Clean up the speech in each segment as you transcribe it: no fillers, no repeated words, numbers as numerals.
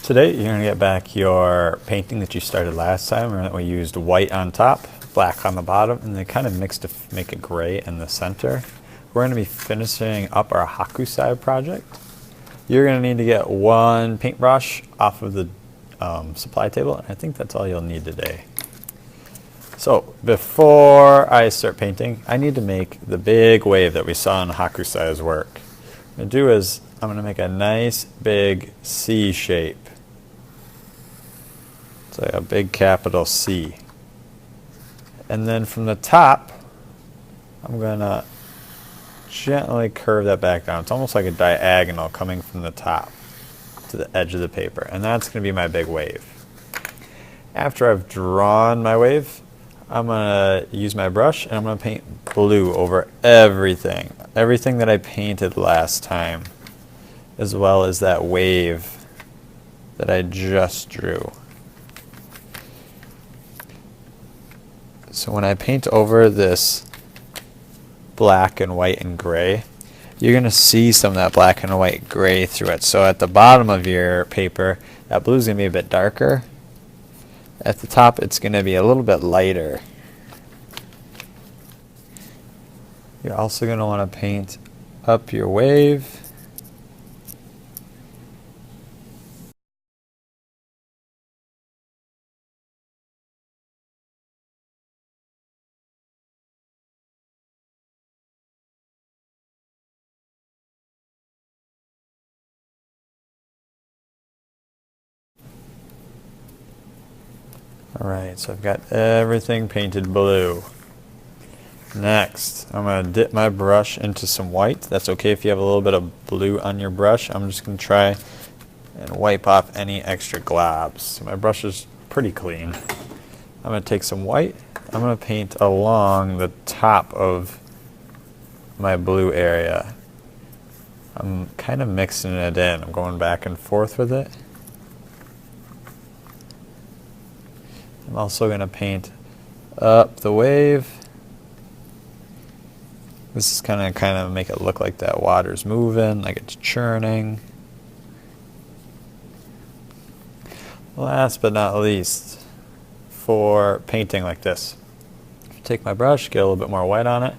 Today you're going to get back your painting that you started last time. Remember that we used white on top, black on the bottom, and they kind of mixed to make it gray in the center. We're going to be finishing up our Hokusai project. You're going to need to get one paintbrush off of the supply table, and I think that's all you'll need today. So before I start painting, I need to make the big wave that we saw in Hokusai's work. What I'm going to do is I'm going to make a nice big C shape. It's like a big capital C. And then from the top, I'm going to gently curve that back down. It's almost like a diagonal coming from the top to the edge of the paper. And that's going to be my big wave. After I've drawn my wave, I'm going to use my brush and I'm going to paint blue over everything. Everything that I painted last time, as well as that wave that I just drew. So when I paint over this black and white and gray, you're going to see some of that black and white gray through it. So at the bottom of your paper, that blue is going to be a bit darker. At the top, it's going to be a little bit lighter. You're also going to want to paint up your wave. Alright, so I've got everything painted blue. Next, I'm going to dip my brush into some white. That's okay if you have a little bit of blue on your brush. I'm just going to try and wipe off any extra globs. So my brush is pretty clean. I'm going to take some white. I'm going to paint along the top of my blue area. I'm kind of mixing it in. I'm going back and forth with it. I'm also going to paint up the wave. This is kind of make it look like that water's moving, like it's churning. Last but not least, for painting like this, take my brush, get a little bit more white on it.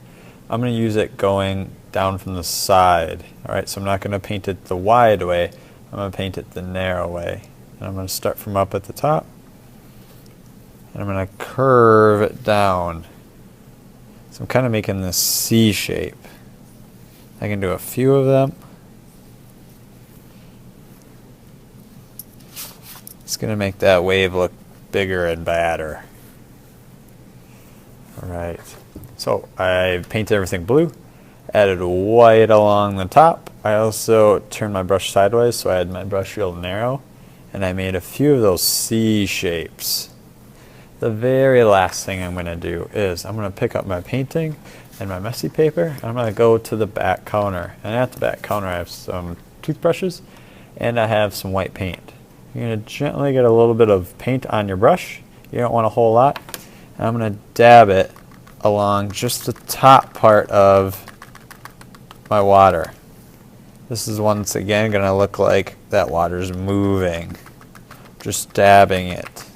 I'm going to use it going down from the side. Alright, so I'm not going to paint it the wide way, I'm going to paint it the narrow way. And I'm going to start from up at the top. And I'm going to curve it down. So I'm kind of making this C shape. I can do a few of them. It's going to make that wave look bigger and badder. Alright, so I painted everything blue, added white along the top. I also turned my brush sideways, so I had my brush real narrow, and I made a few of those C shapes. The very last thing I'm going to do is I'm going to pick up my painting and my messy paper, and I'm going to go to the back counter. And at the back counter I have some toothbrushes and I have some white paint. You're going to gently get a little bit of paint on your brush. You don't want a whole lot. And I'm going to dab it along just the top part of my water. This is once again going to look like that water's moving. Just dabbing it.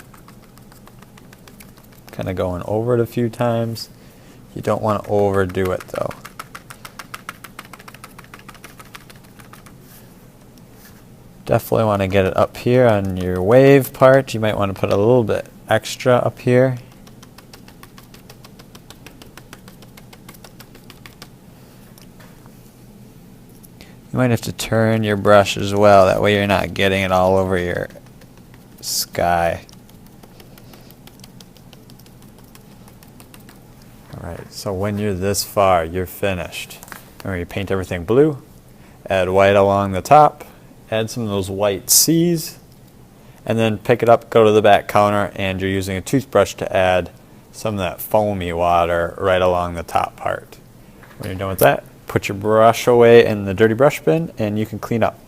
Kind of going over it a few times. You don't want to overdo it though. Definitely want to get it up here on your wave part. You might want to put a little bit extra up here. You might have to turn your brush as well, that way you're not getting it all over your sky. Alright, so when you're this far, you're finished. Remember, you paint everything blue, add white along the top, add some of those white C's, and then pick it up, go to the back counter, and you're using a toothbrush to add some of that foamy water right along the top part. When you're done with that, put your brush away in the dirty brush bin, and you can clean up.